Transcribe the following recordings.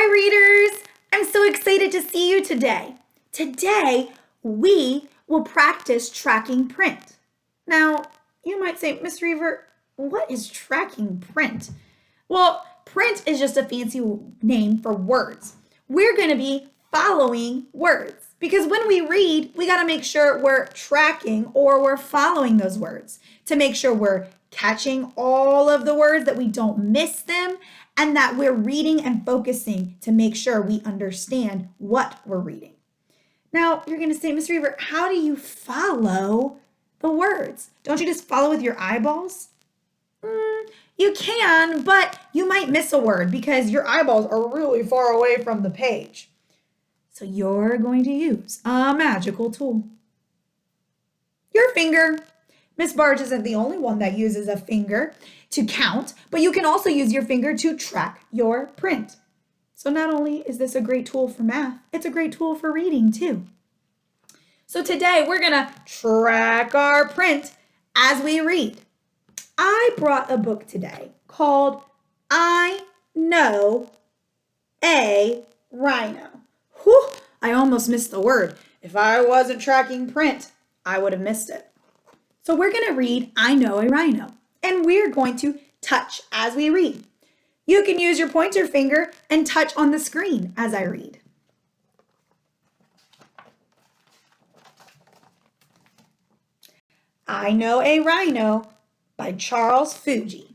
Hi, readers! I'm so excited to see you today. Today, we will practice tracking print. Now, you might say, Miss Reaver, what is tracking print? Well, print is just a fancy name for words. We're going to be following words because when we read, we got to make sure we're tracking or we're following those words to make sure we're catching all of the words, that we don't miss them, and that we're reading and focusing to make sure we understand what we're reading. Now, you're going to say, Miss Reaver, how do you follow the words? Don't you just follow with your eyeballs? You can, but you might miss a word because your eyeballs are really far away from the page. So you're going to use a magical tool. Your finger. Miss Barge isn't the only one that uses a finger to count, but you can also use your finger to track your print. So not only is this a great tool for math, it's a great tool for reading too. So today we're gonna track our print as we read. I brought a book today called I Know a Rhino. Whew, I almost missed the word. If I wasn't tracking print, I would have missed it. So we're going to read I Know a Rhino, and we're going to touch as we read. You can use your pointer finger and touch on the screen as I read. I Know a Rhino by Charles Fuji.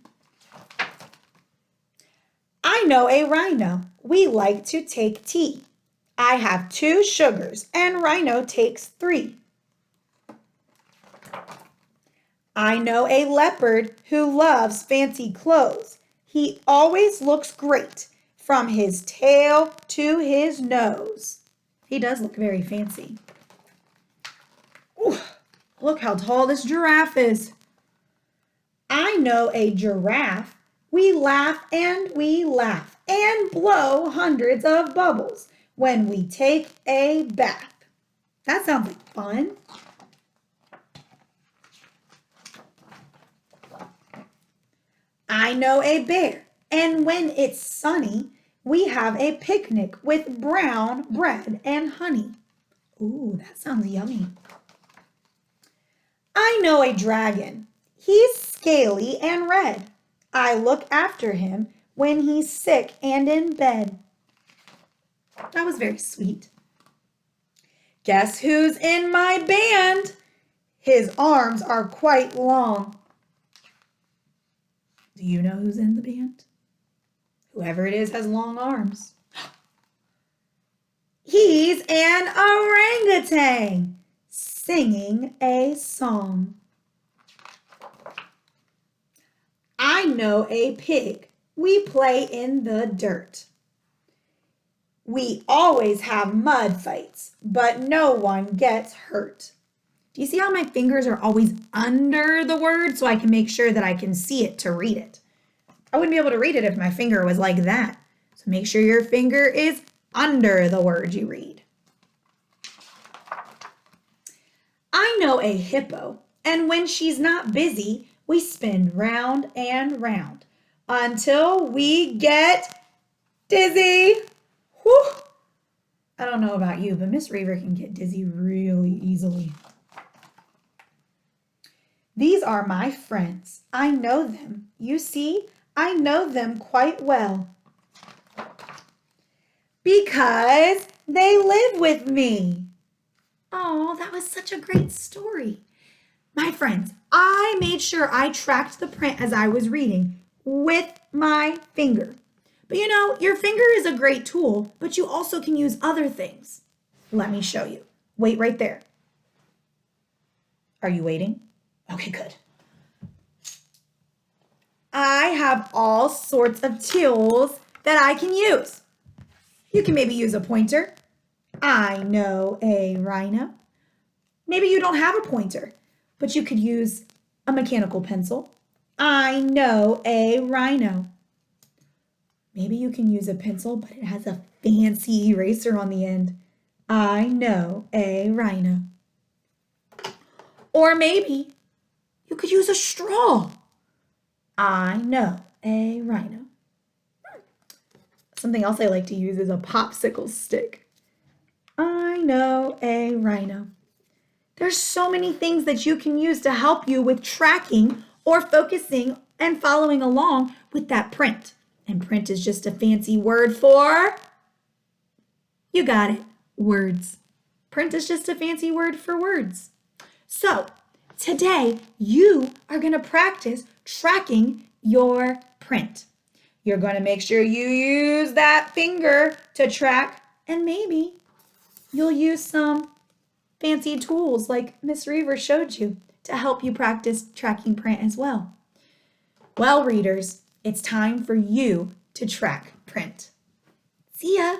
I know a rhino. We like to take tea. I have 2 sugars and Rhino takes 3. I know a leopard who loves fancy clothes. He always looks great from his tail to his nose. He does look very fancy. Ooh, look how tall this giraffe is. I know a giraffe. We laugh and blow hundreds of bubbles when we take a bath. That sounds like fun. I know a bear, and when it's sunny, we have a picnic with brown bread and honey. Ooh, that sounds yummy. I know a dragon. He's scaly and red. I look after him when he's sick and in bed. That was very sweet. Guess who's in my band? His arms are quite long. Do you know who's in the band? Whoever it is has long arms. He's an orangutan singing a song. I know a pig. We play in the dirt. We always have mud fights, but no one gets hurt. Do you see how my fingers are always under the word so I can make sure that I can see it to read it? I wouldn't be able to read it if my finger was like that. So make sure your finger is under the word you read. I know a hippo, and when she's not busy, we spin round and round until we get dizzy. Whew. I don't know about you, but Miss Reaver can get dizzy really easily. These are my friends. I know them. You see, I know them quite well. Because they live with me. Oh, that was such a great story. My friends, I made sure I tracked the print as I was reading with my finger. But you know, your finger is a great tool, but you also can use other things. Let me show you. Wait right there. Are you waiting? Okay, good. I have all sorts of tools that I can use. You can maybe use a pointer. I know a rhino. Maybe you don't have a pointer, but you could use a mechanical pencil. I know a rhino. Maybe you can use a pencil, but it has a fancy eraser on the end. I know a rhino. Or maybe you could use a straw. I know a rhino. Something else I like to use is a popsicle stick. I know a rhino. There's so many things that you can use to help you with tracking or focusing and following along with that print. And print is just a fancy word for, you got it, words. Print is just a fancy word for words. So today you are going to practice tracking your print. You're going to make sure you use that finger to track, and maybe you'll use some fancy tools like Miss Reaver showed you to help you practice tracking print as well. Well, readers, it's time for you to track print. See ya!